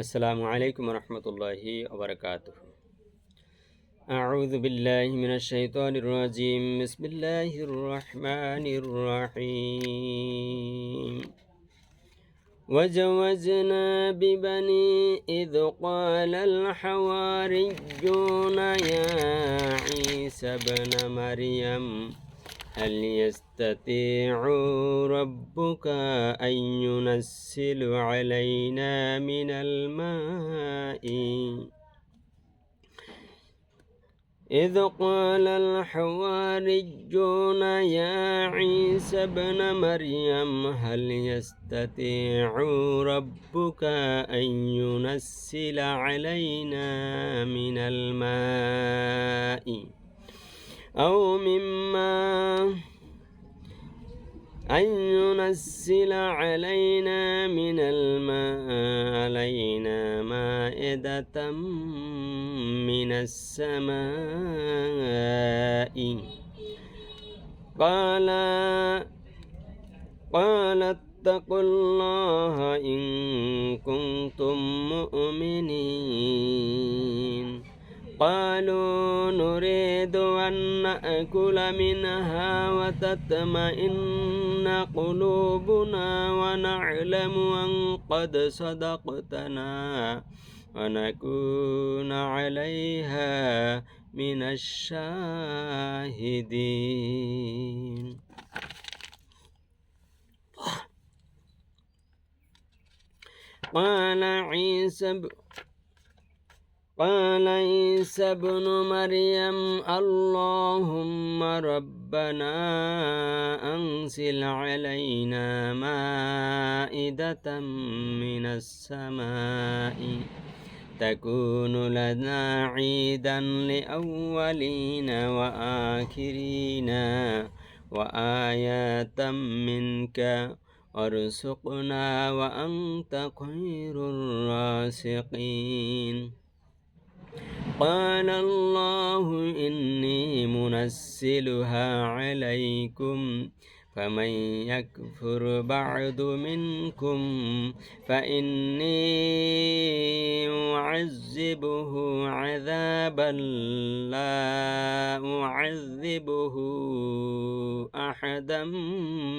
আসসালামু আলাইকুম রহমতুল্লাহি ওবরাকাতুহু। আউযু বিল্লাহি মিনাশ শাইতানির রাজিম। বিসমিল্লাহির রহমানির রহিম। وجوزنا ببني إذ قال الحواريون يا عيسى ابن مريم هل يستطيع ربك أن ينزل علينا من الماء إذ قال الحواريون يا عيسى ابن مريم هل يستطيع ربك أن ينزل علينا من الماء أو مما أن ينزل علينا من علينا مائدة من السماء قال اتقوا الله إن كنتم مؤمنين قالوا نريد أن نأكل منها وتطمئن قلوبنا ونعلم أن قد صدقتنا ونكون عليها من الشاهدين قال عيسى ابن مريم اللهم ربنا أنزل علينا مائدة من السماء تكون لنا عيدا لأولين وآخرين وآية منك وارزقنا وأنت خير الرازقين قال الله إني منزلها عليكم فمن يكفر بعد منكم فإني أعذبه عذابا لا أعذبه أحدا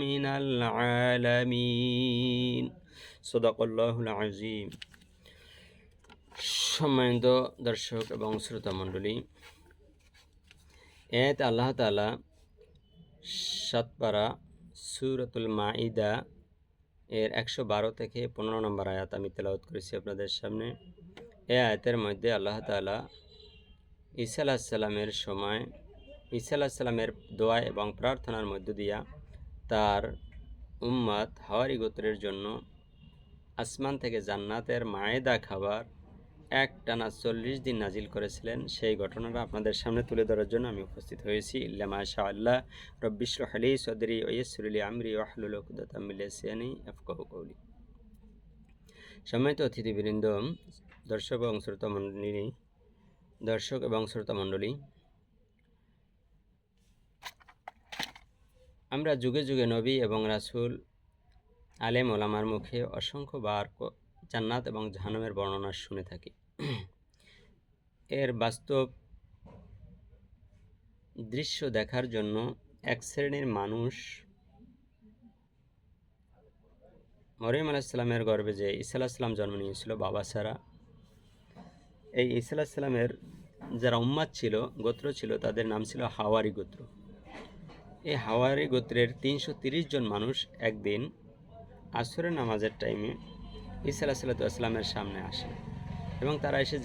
من العالمين صدق الله العظيم। সম্মানিত দর্শক এবং শ্রোতা মণ্ডলী, এতে আল্লাহ তাআলা সাতপারা সূরাতুল মাঈদা এর 112 থেকে 15 নম্বর আয়াত আমি তেলাওয়াত করেছি আপনাদের সামনে। এই আয়াতের মধ্যে আল্লাহ তাআলা ঈসা আলাইহিস সালামের সময় ঈসা আলাইহিস সালামের দোয়া এবং প্রার্থনার মধ্য দিয়া তার উম্মত হাওয়ারি গোত্রের জন্য আসমান থেকে জান্নাতের মায়েদা খাবার একটানা 40 দিন নাজিল করেছিলেন। সেই ঘটনাটা আপনাদের সামনে তুলে ধরার জন্য আমি উপস্থিত হয়েছি। ইল্লা মাশাআল্লাহ রব্বি ইশরাহ লি সাদরি ওয়া ইয়াসসির লি আমরি ওয়াহলুল উকদাতাম মিন লিসানি ইয়াফকাহু কওলি। সম্মানিত অতিথিবৃন্দ, দর্শক এবং শ্রোতা মণ্ডলী, আমরা যুগে যুগে নবী এবং রাসূল আলেম ওলামার মুখে অসংখ্যবার জান্নাত এবং জাহান্নামের বর্ণনা শুনে থাকি। এর বাস্তব দৃশ্য দেখার জন্য এক শ্রেণীর মানুষ মরিয়ম আলাইহিস সালামের গর্ভে যে ঈসা আলাইহিস সালাম জন্ম নিয়েছিল বাবা ছাড়া, এই ঈসা আলাইহিস সালামের যারা উম্মাত ছিল, গোত্র ছিল, তাদের নাম ছিল হাওয়ারি গোত্র। এই হাওয়ারি গোত্রের 330 জন মানুষ একদিন আসরের নামাজের টাইমে ঈসা আলাইহিস সালামের সামনে আসে এবং তারা এসে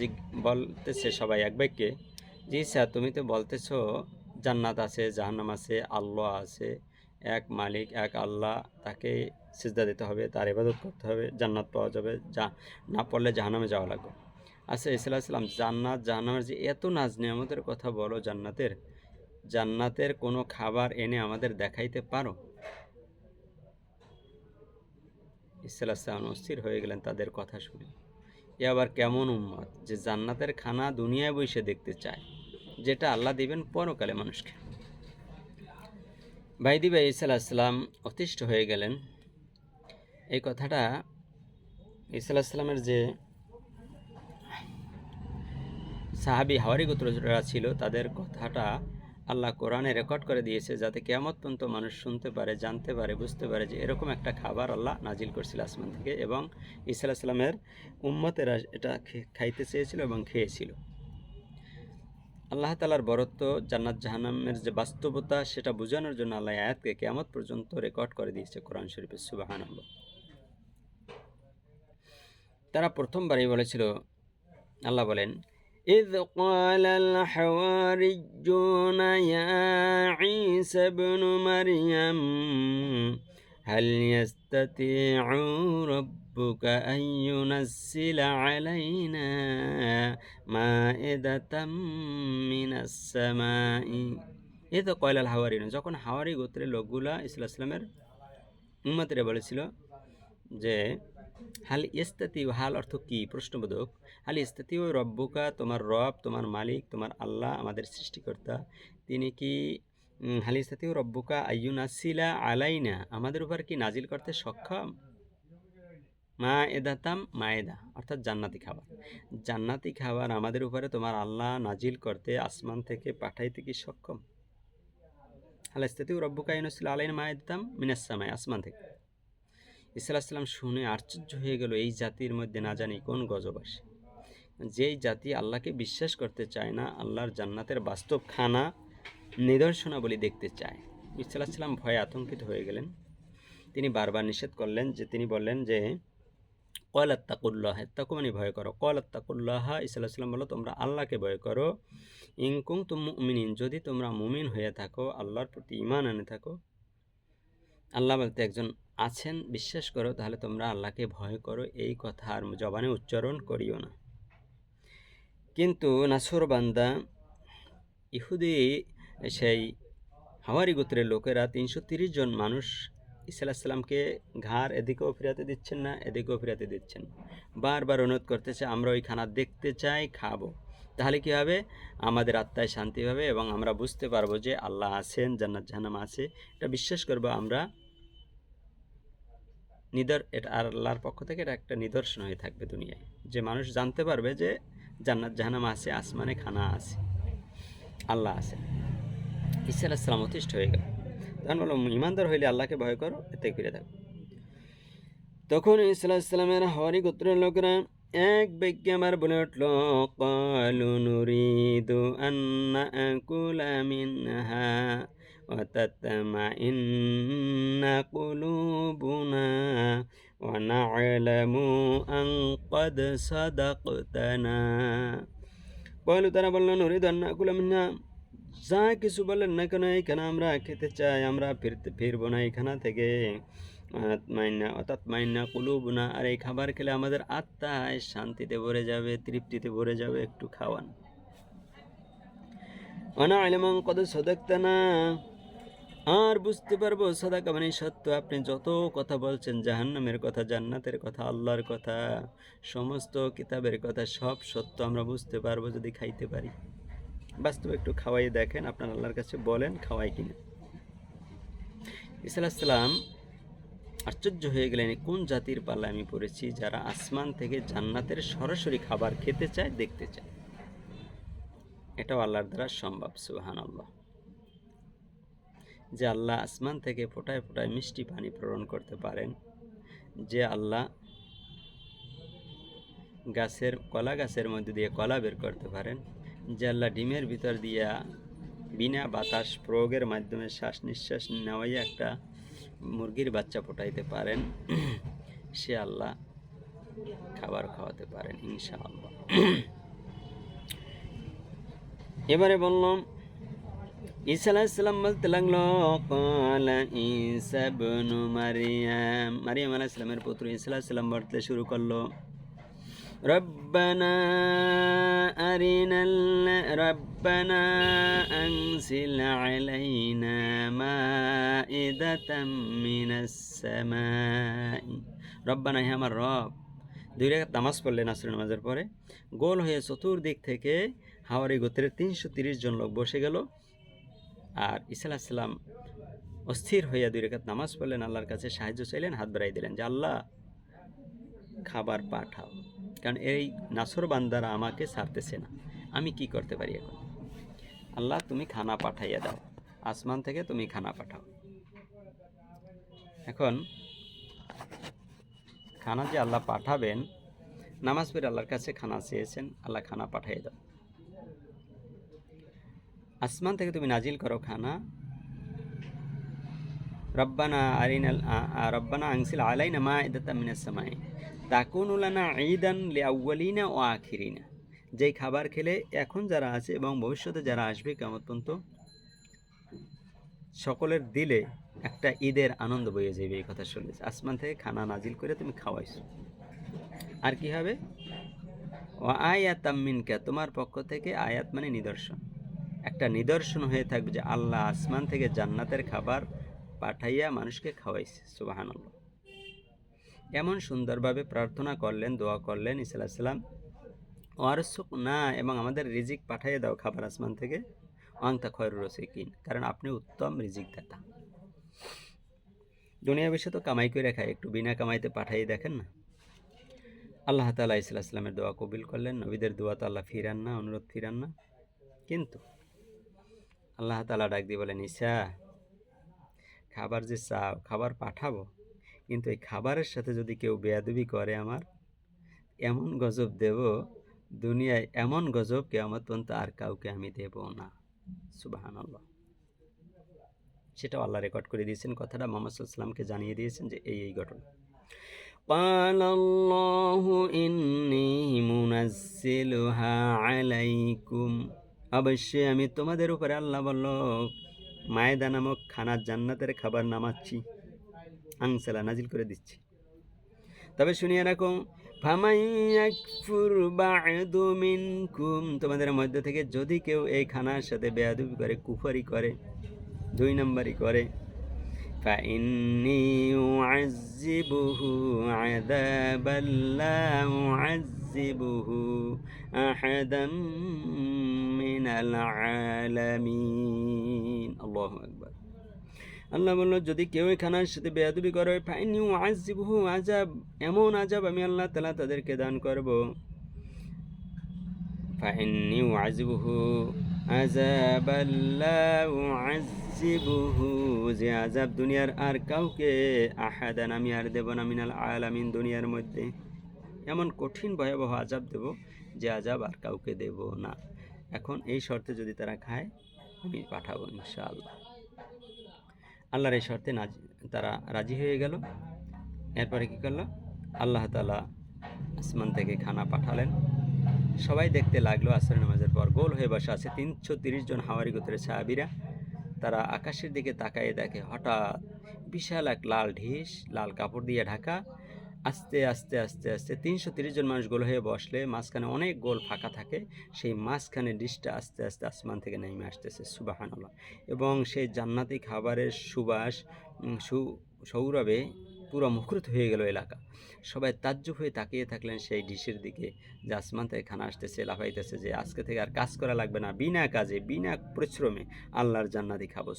বলতেছে সবাই এক বাক্যে যে ঈসা, তুমি তো বলতেছ জান্নাত আছে, জাহান্নাম আছে, আল্লাহ আছে, এক মালিক, এক আল্লাহ, তাকে সিজদা দিতে হবে, তার ইবাদত করতে হবে, জান্নাত পাওয়া যাবে, যা না পড়লে জাহান্নামে যাওয়া লাগবে। আচ্ছা ঈসা আলাইহিস সালাম, জান্নাত জাহান্নামের যে এত নাজ নিয়ামতের কথা বলো, জান্নাতের কোনো খাবার এনে আমাদের দেখাইতে পারো? ঈসা আলাইহিস সালাম অস্থির হয়ে গেলেন তাদের কথা শুনে। এ আবার কেমন উম্মত যে জান্নাতের খানা দুনিয়ায় বসে দেখতে চায়, যেটা আল্লাহ দিবেন পরকালে মানুষকে। ভাই ঈসা আলাইহিস সালাম অতিষ্ঠ হয়ে গেলেন। এই কথাটা ঈসা আলাইহিস সালামের যে সাহাবী হাওয়ারি গোত্ররা ছিল, তাদের কথাটা আল্লাহ কোরআনে রেকর্ড করে দিয়েছে, যাতে কিয়ামত পর্যন্ত মানুষ শুনতে পারে, জানতে পারে, বুঝতে পারে যে এরকম একটা খাবার আল্লাহ নাজিল করছিল আসমান থেকে, এবং ঈসা আলাইহিস সালামের উম্মতেরা এটা খাইতে চেয়েছিল এবং খেয়েছিল। আল্লাহ তাআলার বরত্ব, জান্নাত জাহান্নামের যে বাস্তবতা, সেটা বোঝানোর জন্য আল্লাহ আয়াতকে কিয়ামত পর্যন্ত রেকর্ড করে দিয়েছে কোরআন শরীফে। সুবহানাল্লাহ। তারা প্রথমবারই বলেছিল, আল্লাহ বলেন, إذ قال الحواريون يا عيسى ابن مريم هل يستطيع ربك أن ينزل علينا مائدة من السماء إذ قال الحواريون, যখন হাওয়ারি গোত্রের লোকগুলা ঈসা আলাইহিস সালামের উম্মতেরা বলেছিল যে হাল ইস্তাতিউ, হাল অর্থ কি, প্রশ্নবোধক, হাল ইস্তাতিউ রব্বুকা, তোমার রব, তোমার মালিক, তোমার আল্লাহ, আমাদের সৃষ্টিকর্তা, তিনি কি হাল ইস্তাতিউ রব্বুকা আইয়ুনাসিলা আলাইনা, আমাদের উপর কি নাজিল করতে সক্ষম, মা এদাতাম, মায়েদা অর্থাৎ জান্নাতি খাবার, জান্নাতি খাবার আমাদের উপরে তোমার আল্লাহ নাজিল করতে, আসমান থেকে পাঠাইতে কি সক্ষম? হাল ইস্তাতিউ রব্বুকা আইয়ুনাসিলা আলাইনা মা এদাতাম মিনাস সামাই, আসমান থেকে। ঈসা আলাইহিস সালাম শুনে আশ্চর্য হয়ে গেল, এই জাতির মধ্যে না জানি কোন গজব আসে, যেই জাতি আল্লাহকে বিশ্বাস করতে চায় না, আল্লাহর জান্নাতের বাস্তব খানা নিদর্শনাবলী দেখতে চায়। ঈসা আলাইহিস সালাম ভয়ে আতঙ্কিত হয়ে গেলেন। তিনি বারবার নিষেধ করলেন, যে তিনি বললেন যে ক্বালাত্তাকুল্লাহ, তাকু মানে ভয় করো, ক্বালাত্তাকুল্লাহ, ঈসা আলাইহিস সালাম বলল, তোমরা আল্লাহকে ভয় করো, ইন কুনতুম মুমিনিন, যদি তোমরা মুমিন হয়ে থাকো, আল্লাহর প্রতি ঈমান আনে থাকো, আল্লাহ বলতে একজন আছেন, বিশ্বাস করো, তাহলে তোমরা আল্লাহকে ভয় করো, এই কথা আর জবানে উচ্চারণ করিও না। কিন্তু নাছরবান্দা ইহুদি সেই হাওয়ারি গোত্রের লোকেরা ৩৩০ জন মানুষ ঈসা আলাইহিস সালামকে ঘাড় এদিকেও ফিরাতে দিচ্ছেন না, এদিকেও ফিরাতে দিচ্ছেন, বারবার অনুরোধ করতেছে, আমরা ওই খানা দেখতে চাই, খাবো, তাহলে কী হবে, আমাদের আত্মায় শান্তি হবে এবং আমরা বুঝতে পারবো যে আল্লাহ আছেন, জান্নাত জাহান্নাম আছে, এটা বিশ্বাস করবো আমরা, এটা আল্লাহর পক্ষ থেকে এটা একটা নিদর্শন হয়ে থাকবে দুনিয়ায়, যে মানুষ জানতে পারবে যে জান্নাত জাহান্নাম আছে, আসমানে খানা আছে, আল্লাহ আছে। ঈসা আলাইহিস সালাম অতিষ্ঠ হয়ে গেল, তখন বলল, ইমানদার হইলে আল্লাহকে ভয় করো, এতে ফিরে থাকো। তখন ঈসা আলাইহিস সালামের হাওয়ারি গোত্রের লোকেরা এক বাক্যে আমার বলে উঠল, ক্বালু নুরিদু আন নাকুলা মিনহা ওয়া তাতমাইন্না কুলুবুনা ওয়া না'লামু আন ক্বাদ সাদাকতানা। ক্বালু, তারা বলল, নুরিদু আন নাকুলা মিনহা, যা কিছু বলেন না কেন, এইখানে আমরা খেতে চাই, আমরা ফিরবো না এখানা থেকে, অর্থাৎ মাইন্না কুলুবুনা, আর এই খাবার খেলে আমাদের আত্মায় শান্তিতে ভরে যাবে, তৃপ্তিতে ভরে যাবে, একটু খাওয়ান। অনা আলমান কত সদাক্তানা, আর বুঝতে পারবো সাদাকা মানে সত্য, আপনি যত কথা বলছেন, জাহান্নামের কথা, জান্নাতের কথা, আল্লাহর কথা, সমস্ত কিতাবের কথা, সব সত্য আমরা বুঝতে পারবো যদি খাইতে পারি। বাস্তবে একটু খাওয়াই দেখেন, আপনার আল্লাহর কাছে বলেন খাওয়াই কিনা। ঈসা আলাইহিস সালাম আশ্চর্য হয়ে গেলেন, কোন জাতির পাল্লায় আমি পড়েছি, যারা আসমান থেকে জান্নাতের সরাসরি খাবার খেতে চায়, দেখতে চায়। এটাও আল্লাহর দ্বারা সম্ভব। সুবহানাল্লাহ। যে আল্লাহ আসমান থেকে ফোঁটায় ফোঁটায় মিষ্টি পানি প্রেরণ করতে পারেন, যে আল্লাহ কলা গাছের মধ্যে দিয়ে কলা বের করতে পারেন, যে আল্লাহ ডিমের ভিতর দিয়া বিনা বাতাস প্রয়োগের মাধ্যমে শ্বাস নিঃশ্বাস নেওয়াই একটা মুরগির বাচ্চা ফোটাইতে পারেন, সে আল্লাহ খাবার খাওয়াতে পারেন ইনশাআল্লাহ। এবারে বললাম, ঈসা আলাইহিস সালাম বলতে লাগলো, ক্বালা ঈসা ইবনু মারইয়াম, মারইয়াম আলাইহিস সালামের পুত্র ঈসা আলাইহিস সালাম বলতে শুরু করলো, রব্বানা আনজিল আলাইনা মাইদাতাম মিনাস সামাই। রব্বানা, হে আমার রব। 2 রাকাত নামাজ পড়লেন আসরের নামাজের পরে, গোল হয়ে চতুর্দিক থেকে হাওয়ারি গোত্রের 330 জন লোক বসে গেল, আর ঈসা আলাইহিস সালাম অস্থির হইয়া 2 রাকাত নামাজ পড়লেন, আল্লাহর কাছে সাহায্য চাইলেন, হাত বাড়াই দিলেন যে আল্লাহ খাবার পাঠাও, কারণ এই নাছর বান্দারা আমাকে ছাড়তেছে না, আমি কি করতে পারি এখন? আল্লাহ তুমি খানা পাঠাইয়া দাও, আসমান থেকে তুমি খানা পাঠাও। এখন খানা যে আল্লাহ পাঠাবেন, নামাজ পড়ে আল্লাহর কাছে খানা চেয়েছেন, আল্লাহ খানা পাঠাইয়া দাও। আসমান থেকে তুমি নাজিল করো খানা। রব্বানা আনসিল আলাইনা মাইদাতাম মিনাস সামাই তাকুনু লানা ঈদান লিআউয়ালিনা ওয়া আখিরিনা। যেই খাবার খেলে এখন যারা আছে এবং ভবিষ্যতে যারা আসবে কিয়ামত পর্যন্ত সকলের দিলে একটা ঈদের আনন্দ বয়ে যাবে। এই কথা শুনেছি, আসমান থেকে খানা নাজিল করে তুমি খাওয়াইছো। আর কি হবে? ওয়া আয়াতাম মিনকা, তোমার পক্ষ থেকে। আয়াত মানে নিদর্শন, একটা নিদর্শন হয়ে থাকবে যে আল্লাহ আসমান থেকে জান্নাতের খাবার পাঠাইয়া মানুষকে খাওয়াইছে। সুবহানাল্লাহ। এমন সুন্দরভাবে প্রার্থনা করলেন, দোয়া করলেন ঈসা আলাইহিস সালাম, ওয়ারসুক না, এবং আমাদের রিজিক পাঠাইয়া দাও খাবার আসমান থেকে। আনতা খয়রুর রাযিকিন, কারণ আপনি উত্তম রিজিক দাতা। দুনিয়া বিশ্বে তো কামাই করে খায়, একটু বিনা কামাইতে পাঠাই দেখেন না। আল্লাহ তাআলা ঈসা আলাইহিস সালামের দোয়া কবুল করলেন। নবীদের দোয়া তো আল্লাহ ফিরান না, অনুরোধ ফিরান না। কিন্তু আল্লাহ তাআলা ডাক দিয়ে বলেন, ঈসা, খাবার যে চাও, খাবার পাঠাবো, কিন্তু এই খাবারের সাথে যদি কেউ বেয়াদবি করে আমার, এমন গজব দেব দুনিয়ায়, এমন গজব কিয়ামত পর্যন্ত আর কাউকে আমি দেব না। সুবহানাল্লাহ। সেটাও আল্লাহ রেকর্ড করে দিয়েছেন, কথাটা মুহাম্মদ সাল্লাল্লাহু আলাইহি ওয়াসাল্লামকে জানিয়ে দিয়েছেন যে এই ঘটনা। ক্বালাল্লাহু ইন্নী মুনাজ্জিলুহা আলাইকুম, অবশ্যই আমি তোমাদের উপরে, আল্লাহ বলল, মায়দা নামক খানা, জান্নাতের খাবার নামাচ্ছি, আনসালা নাজিল করে দিচ্ছি। তবে শুনিয়ে রাখো, ফামান ইয়াকফুর বা'দু মিনকুম, তোমাদের মধ্য থেকে যদি কেউ এই খানার সাথে বেয়াদবি করে, কুফরি করে, দুই নম্বরই করে, ফাইন্নী উআযযিবুহু আযাবান লা উআযযিবুহু আহাদাম মিনাল আলামিন। আল্লাহু আকবার। আল্লাহ বলল, যদি কেউ এই খানার সাথে বেয়াদবি করে, ফাইন্নী উআযযিবুহু আযাব, এমন আযাব আমি আল্লাহ তাআলা তাদেরকে দান করব। ফাইন্নী উআযযিবুহু আযাবান লা উআযযিবুহু, যে আযাব দুনিয়ার আর কাউকে, আহাদান আমি আর দেব না, মিনাল আলামিন দুনিয়ার মধ্যে, এমন কঠিন ভয়াবহ আযাব দেব যে আযাব আর কাউকে দেব না। এখন এই শর্তে যদি তারা খায়, আমি পাঠাবো ইনশাআল্লাহ। আল্লাহর এই শর্তে তারা রাজি হয়ে গেল। এরপরে কি করলো? আল্লাহ তাআলা আসমান থেকে খানা পাঠালেন। সবাই দেখতে লাগলো। আসরের নামাজের পর গোল হয়ে বসে আছে 330 জন হাওয়ারি গোত্রের সাহাবীরা। তারা আকাশের দিকে তাকায়ে দেখে হঠাৎ বিশাল এক লাল ঢিস, লাল কাপড় দিয়ে ঢাকা, আস্তে আস্তে আস্তে আস্তে 330 জন মানুষ গোল হয়ে বসলে মাঝখানে অনেক গোল ফাঁকা থাকে, সেই মাঝখানে ডিশটা আস্তে আস্তে আসমান থেকে নেমে আসতেছে। সুবহানাল্লাহ। এবং সেই জান্নাতি খাবারের সুবাস, সৌরভে পুরো মুখরিত হয়ে গেল এলাকা। সবাই তাজ্জুব হয়ে তাকিয়ে থাকলেন সেই ডিশের দিকে, যে আসমান থেকে খানা আসতেছে, লাফাইতেছে, যে আজকে থেকে আর কাজ করা লাগবে না, বিনা কাজে বিনা পরিশ্রমে আল্লাহর জান্নাতি খাবো,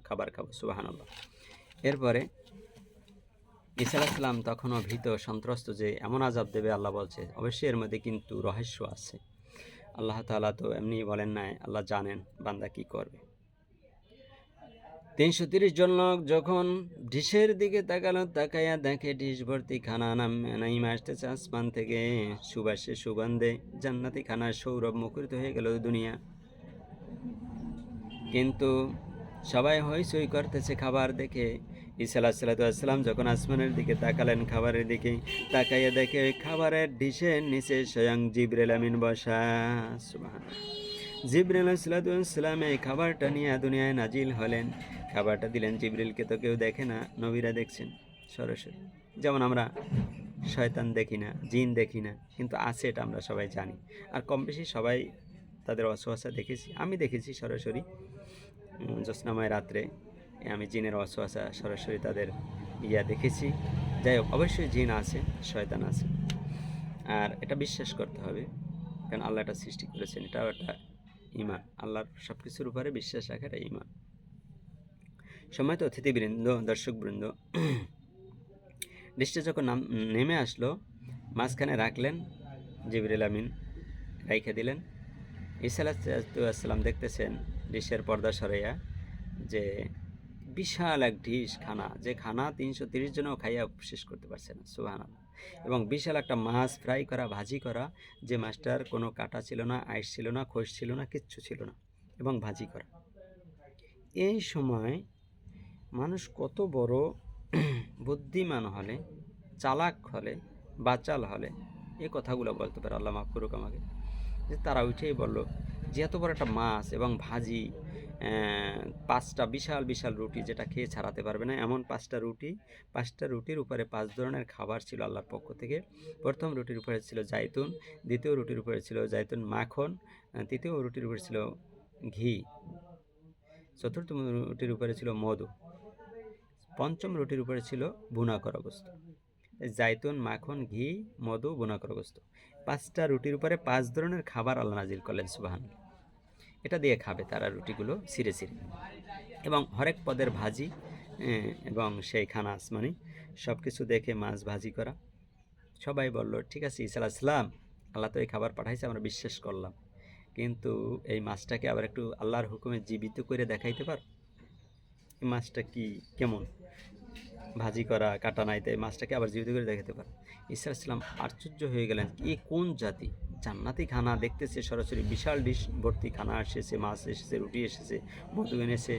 খাবার খাবো। সুবহানাল্লাহ। এরপরে ঈসা আলাইহিস সালাম তখনও ভীত সন্ত্রস্ত যে এমন আযাব দেবে আল্লাহ বলছে, অবশ্যই এর মধ্যে কিন্তু রহস্য আছে। আল্লাহ তাআলা তো এমনি বলেন নাই, আল্লাহ জানেন বান্দা কি করবে। 330 জন লোক যখন ডিশের দিকে তাকালো, তাকাইয়া দেখে ডিশ ভর্তি খানা নাইমা আসতেছে আসমান থেকে, সুবাসে সুগন্ধে জান্নাতি খানার সৌরভ মুখরিত হয়ে গেল দুনিয়া। কিন্তু সবাই হইচই করতেছে খাবার দেখে। ঈসা আলাইহিস সালাম যখন আসমানের দিকে তাকালেন, খাবারের দিকে তাকাইয়া দেখে ওই খাবারের ডিশের নিচে স্বয়ং জিবরিল আমিন বসা। সুবহানাল্লাহ। জিবরিল আলাইহিস সালাম এই খাবারটা নিয়ে দুনিয়ায় নাজিল হলেন, খাবারটা দিলেন জিবরিলকে। তো কেউ দেখে না, নবীরা দেখছেন সরাসরি। যেমন আমরা শয়তান দেখি না, জিন দেখি না, কিন্তু আছে এটা আমরা সবাই জানি। আর কম বেশি সবাই তাদের ওয়াসওয়াসা দেখেছি, আমি দেখেছি সরাসরি জ্যোৎস্নাময় রাত্রে আমি জিনের ওয়াসওয়াসা সরাসরি তাদের দেখেছি। যাই হোক, অবশ্যই জিন আছে, শয়তান আছে, আর এটা বিশ্বাস করতে হবে, কারণ আল্লাহ এটা সৃষ্টি করেছেন, এটাও একটা ঈমান। আল্লাহর সব কিছুর উপরে বিশ্বাস রাখা এটা ঈমান। সম্মানিত অতিথিবৃন্দ, দর্শকবৃন্দ, ডিশটা যখন নেমে আসলো, মাঝখানে রাখলেন, জিবরিল আমিন রাইখা দিলেন। ঈসা আলাইহিসসালাম দেখতেছেন ডিশের পর্দা সরাইয়া যে বিশাল এক ডিশ খানা, যে খানা 330 জনও খাইয়া শেষ করতে পারছে না, সুবহানাল্লাহ। এবং বিশাল একটা মাছ ফ্রাই করা, ভাজি করা, যে মাছটার কোনো কাঁটা ছিল না, আইস ছিল না, খোস ছিল না, কিচ্ছু ছিল না, এবং ভাজি করা। এই সময় মানুষ কত বড় বুদ্ধিমান হলে, চালাক হলে, বাচাল হলে এই কথাগুলো বলতে পারে, আল্লাহ মাফ করুক আমাকে, যে তারা উঠেই বলল যে এত বড় একটা মাছ এবং ভাজি, 5টা বিশাল বিশাল রুটি, যেটা খেয়ে ছাড়াতে পারবে না এমন 5টা রুটির উপরে 5 ধরনের খাবার ছিল আল্লাহর পক্ষ থেকে। প্রথম রুটির উপরে ছিল জাইতুন, দ্বিতীয় রুটির উপরে ছিল জাইতুন মাখন, তৃতীয় রুটির উপরে ছিল ঘি, চতুর্থ রুটির উপরে ছিল মধু, পঞ্চম রুটির উপরে ছিল ভুনা করা গোস্ত। জাইতুন, মাখন, ঘি, মধু, ভুনা করা গোস্ত, 5টা রুটির উপরে 5 ধরনের খাবার আল্লাহ নাজিল করলেন, সুবহানাল্লাহ। এটা দিয়ে খাবে তারা রুটিগুলো ছিঁড়ে ছিঁড়ে, এবং হরেক পদের ভাজি, এবং সেই খানা আসমানি সব কিছু দেখে মাছ ভাজি করা। সবাই বলল ঠিক আছে ঈসা আলাইহিস সালাম, আল্লাহ তো এই খাবার পাঠাইছে, আমরা বিশ্বাস করলাম, কিন্তু এই মাছটাকে আবার একটু আল্লাহর হুকুমে জীবিত করে দেখাইতে পার? এই মাছটা কি কেমন ভাজি করা, কাটা নাই, তাই মাছটাকে আবার জীবিত করে দেখাতে পার? ঈসা আলাইহিস সালাম আশ্চর্য হয়ে গেলেন, এ কোন জাতি, জান্নাতি খানা দেখতেছে, সরাসরি বিশাল ডিশ ভর্তি খানা এসেছে, মাছ এসেছে, রুটি এসেছে, মধু এনেছে,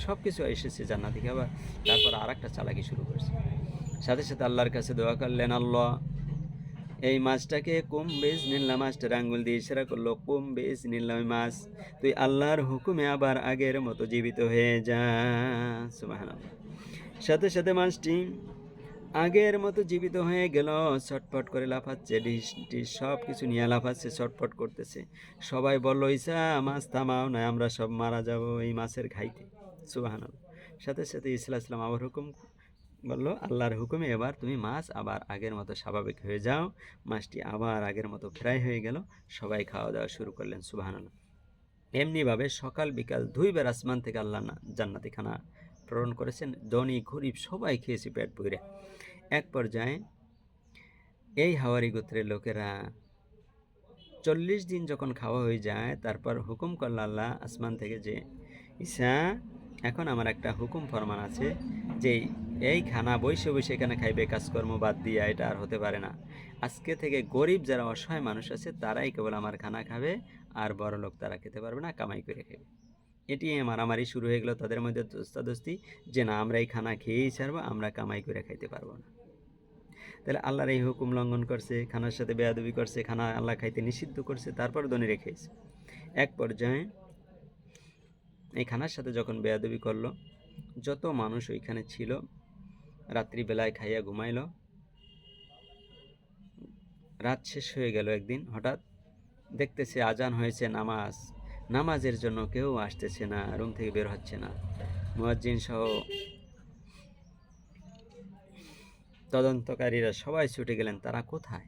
সব কিছু এসেছে জান্নাতি খাবার। তারপর আর একটা চালাকি শুরু করেছে, সাথে সাথে আল্লাহর কাছে দোয়া করলেন, আল্লাহ এই মাছটাকে কুম বেজ নিল্লা, মাছটার আঙ্গুল দিয়ে ইশারা করলো, কুম বেজ নিল্লা, ওই মাছ তুই আল্লাহর হুকুমে আবার আগের মতো জীবিত হয়ে যা, সুবহানাল্লাহ। সাথে সাথে মাছটি আগের মতো জীবিত হয়ে গেল, ছটফট করে লাফাচ্ছে, ডিশ টিশ সব কিছু নিয়ে লাফাচ্ছে, ছটফট করতেছে। সবাই বলল ঈসা মাছ থামাও, না আমরা সব মারা যাব এই মাছের ঘাইতে, সুবহানাল্লাহ। সাথে সাথে ঈসা আলাইহিস সালাম আবার হুকুম বলল, আল্লাহর হুকুমে এবার তুমি মাছ আবার আগের মতো স্বাভাবিক হয়ে যাও। মাছটি আবার আগের মতো ফ্রাই হয়ে গেল, সবাই খাওয়া দাওয়া শুরু করলেন, সুবহানাল্লাহ। এমনিভাবে সকাল বিকাল 2 বার আসমান থেকে আল্লাহ জান্নাতি খানা প্রেরণ করেছেন, ধনী গরিব সবাই খেয়েছে পেট ভরে। এক পর্যায়ে এই হাওয়ারি গোত্রের লোকেরা 40 দিন যখন খাওয়া হয়ে যায়, তারপর হুকুম করল আল্লাহ আসমান থেকে যে ঈসা, এখন আমার একটা হুকুম ফরমান আছে যে এই খানা বসে বসে এখানে খাইবে, কাজকর্ম বাদ দিয়া, এটা আর হতে পারে না। আজকে থেকে গরিব যারা অসহায় মানুষ আছে তারাই কেবল আমার খানা খাবে, আর বড় লোক তারা খেতে পারবে না, কামাই করে খাবে। এটি মারামারি শুরু হয়ে গেল তাদের মধ্যে, দোস্তাদোস্তি, যে না আমরা এই খানা খেয়েই ছাড়বো, আমরা কামাই করে খাইতে পারবো না। তাহলে আল্লাহর এই হুকুম লঙ্ঘন করছে, খানার সাথে বেয়াদবি করছে, খানা আল্লাহ খাইতে নিষিদ্ধ করছে, তারপর ধনী রেখেছে। এক পর্যায়ে এই খানার সাথে যখন বেয়াদবি করলো, যত মানুষ ওইখানে ছিল রাত্রিবেলায় খাইয়া ঘুমাইল। রাত শেষ হয়ে গেল, একদিন হঠাৎ দেখতেছে আজান হয়েছে, নামাজের জন্য কেউ আসতেছে না, রুম থেকে বের হচ্ছে না। মুয়াজ্জিন সহ তদন্তকারীরা সবাই ছুটে গেলেন, তারা কোথায়?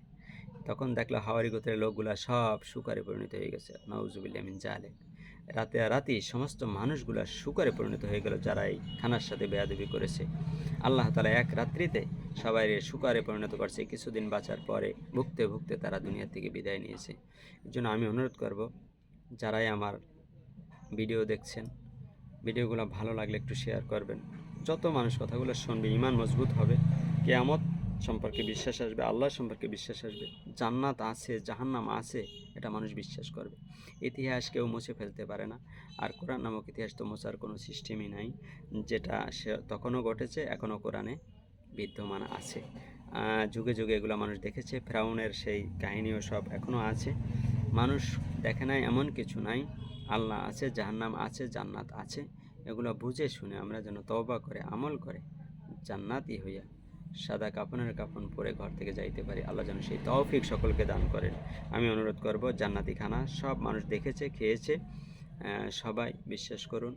তখন দেখলো হাওয়ারি গোত্রের লোকগুলা সব শুকারে পরিণত হয়ে গেছে, নাউজুবিল্লাহ মিন জালিক। রাতেই সমস্ত মানুষগুলা শুকারে পরিণত হয়ে গেল, যারা এই খানার সাথে বেয়াদবি করেছে। আল্লাহ তাআলা এক রাত্রিতে সবাই শুকারে পরিণত করছে। কিছুদিন বাঁচার পরে ভুগতে ভুগতে তারা দুনিয়া থেকে বিদায় নিয়েছে। এর জন্য আমি অনুরোধ করব, যারাই আমার ভিডিও দেখছেন, ভিডিওগুলো ভালো লাগলে একটু শেয়ার করবেন। যত মানুষ কথাগুলো শুনবে ঈমান মজবুত হবে, কিয়ামত সম্পর্কে বিশ্বাস আসবে, আল্লাহ সম্পর্কে বিশ্বাস আসবে, জান্নাত আছে, জাহান্নাম আছে, এটা মানুষ বিশ্বাস করবে। ইতিহাস কেউ মুছে ফেলতে পারে না, আর কোরআন নামক ইতিহাস তো মোছার কোনো সিস্টেমই নাই। যেটা সে তখনও ঘটেছে, এখনও কোরআনে বিদ্যমান আছে। যুগে যুগে এগুলো মানুষ দেখেছে, ফেরাউনের সেই কাহিনীও সব এখনও আছে। মানুষ দেখে নাই এমন কিছু নাই, আল্লাহ আছে, জাহান্নাম আছে, জান্নাত আছে। এগুলো বুঝে শুনে আমরা যেন তওবা করে আমল করে জান্নাতি হইয়া সাদা কাফনের কাফন পরে ঘর থেকে যাইতে পারি। আল্লাহ যেন সেই তৌফিক সকলকে দান করেন। আমি অনুরোধ করব, জান্নাতি খানা সব মানুষ দেখেছে, খেয়েছে, সবাই বিশ্বাস করুন,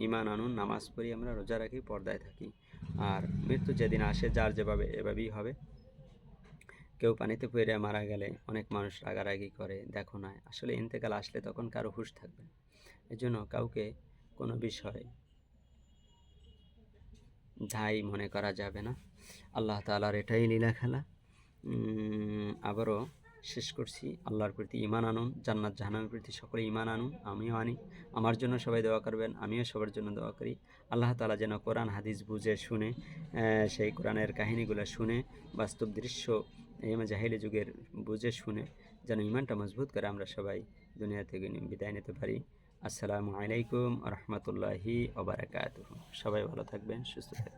ঈমান আনুন, নামাজ পড়ি, আমরা রোজা রাখি, পর্দায় থাকি। আর মৃত্যু যেদিন আসে যার যেভাবে এভাবেই হবে। কেউ পানিতে পড়ে মারা গেলে অনেক মানুষ রাগারাগি করে, দেখো না, আসলে ইন্তেকাল আসলে তখন কারো হুঁশ থাকবে না। এজন্য কাউকে কোনো বিষয় দায়ী মনে করা যাবে না। আল্লাহ তাআলার এটাই লীলা খেলা। আবারও শেষ করছি। আল্লাহর প্রতি ঈমান আনুন, জান্নাত জাহান্নামের প্রতি সকলে ঈমান আনুন, আমিও আনি। আমার জন্য সবাই দোয়া করবেন, আমিও সবার জন্য দোয়া করি। আল্লাহ তাআলা যেন কোরআন হাদিস বুঝে শুনে সেই কোরআনের কাহিনীগুলো শুনে বাস্তব দৃশ্য জাহেলি যুগের বুঝে শুনে যেন ঈমানটা মজবুত করে আমরা সবাই দুনিয়া থেকে বিদায় নিতে পারি। আসসালামু আলাইকুম ওয়া রাহমাতুল্লাহি ওয়া বারাকাতুহু। সবাই ভালো থাকবেন, সুস্থ থাকবেন।